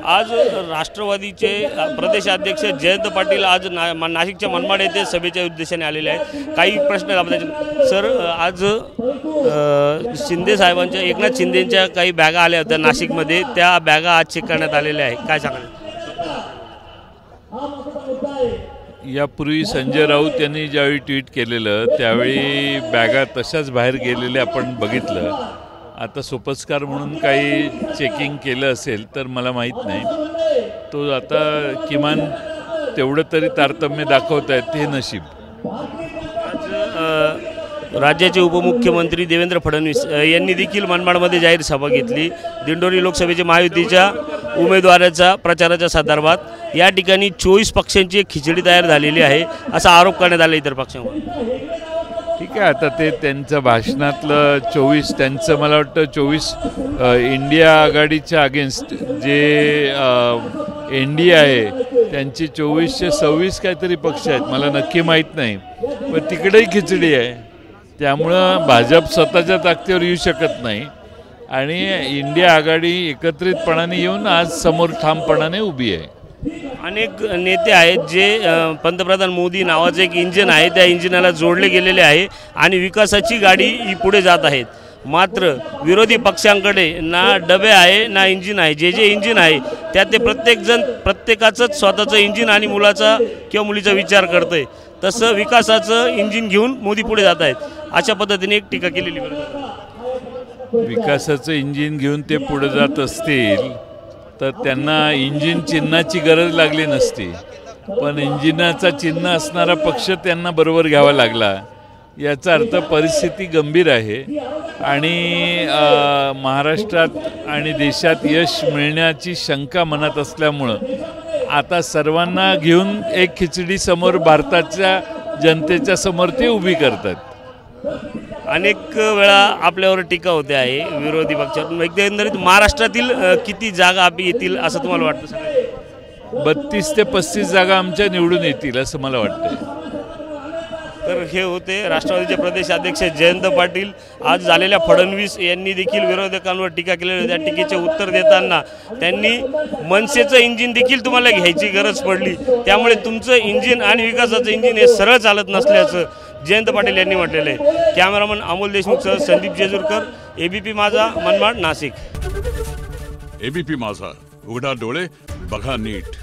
आज राष्ट्रवादीचे प्रदेशाध्यक्ष जयंत पाटील आज नाशिकच्या मनमाड येथे सभेच्या उद्देशाने आलेले आहेत। काही प्रश्न आपल्या सर, आज शिंदे साहेबांच्या एकनाथ शिंदेंच्या काही बॅगा आल्या होत्या नाशिकमध्ये, त्या बॅगा आज चेक करण्यात आलेल्या आहेत, काय सांगाल? यापूर्वी संजय राऊत यांनी ज्यावेळी ट्विट केलेलं त्यावेळी बॅगा तशाच बाहेर गेलेल्या आपण बघितलं। आता सोपस्कार म्हणून काही चेकिंग केलं असेल तर मला माहीत नाही, तो आता किमान तेवढं तरी तारतम्य दाखवत आहेत, हे नशीब। आज राज्याचे उपमुख्यमंत्री देवेंद्र फडणवीस यांनी देखील मनमाडमध्ये जाहीर सभा घेतली। दिंडोरी लोकसभेच्या महायुतीच्या उमेदवाराच्या प्रचाराच्या संदर्भात या ठिकाणी 24 पक्षांची एक खिचडी तयार झालेली आहे असा आरोप करण्यात आला इतर पक्षांवर। ठीक आहे, आता ते त्यांचं भाषणातलं 24 त्यांचं मला वाटतं 24 इंडिया आघाडीच्या अगेन्स्ट जे NDA आहे त्यांची 2426 काहीतरी पक्ष आहेत, मला नक्की माहीत नाही, पण तिकडेही खिचडी आहे। त्यामुळं भाजप स्वतःच्या ताकदीवर येऊ शकत नाही आणि इंडिया आघाडी एकत्रितपणाने येऊन आज समोर ठामपणाने उभी आहे। अनेक नेते आहेत जे पंतप्रधान मोदी नावाचं एक इंजिन आहे त्या इंजिनाला जोडले गेलेले आहे आणि विकासाची गाडी ही पुढे जात आहेत। मात्र विरोधी पक्षांकडे ना डबे आहे ना इंजिन आहे। जे इंजिन आहे त्यात ते प्रत्येकाचंच स्वतःचं इंजिन आणि मुलाचा किंवा मुलीचा विचार करतंय, तसं विकासाचं इंजिन घेऊन मोदी पुढे जात आहेत, अशा पद्धतीने एक टीका केलेली। विकासाचं इंजिन घेऊन ते पुढे जात असतील तर त्यांना इंजिन चिन्हाची गरज लागली नसती, पण इंजिनाचा चिन्ह असणारा पक्ष त्यांना बरोबर घ्यावा लागला। याचा अर्थ परिस्थिती गंभीर आहे आणि महाराष्ट्रात आणि देशात यश मिळण्याची शंका मनात असल्यामुळं आता सर्वांना घेऊन एक खिचडी समोर भारताच्या जनतेच्या समोर ते उभी करतात। अनेक वेळा आपल्यावर टीका होते आहे विरोधी पक्षातून, एकंदरीत महाराष्ट्रातील किती जागा आपली येतील असं तुम्हाला वाटतं? 32 ते 35 जागा आमच्या निवडून येतील असं मला वाटतं। तर हे होते राष्ट्रवादीचे प्रदेशाध्यक्ष जयंत पाटील। आज झालेल्या फडणवीस यांनी देखील विरोधकांवर टीका केलेली होती, त्या टीकेचे उत्तर देताना त्यांनी मनसेचं इंजिन देखील तुम्हाला घ्यायची गरज पडली, त्यामुळे तुमचं इंजिन आणि विकासाचं इंजिन हे सरळ चालत नसल्याचं जयंत पाटील यांनी म्हटलेलं आहे। कॅमेरामन अमोल देशमुखसह संदीप जेजूरकर, ABP माझा, मनमाड, नाशिक। ABP माझा, उघडा डोळे बघा नीट।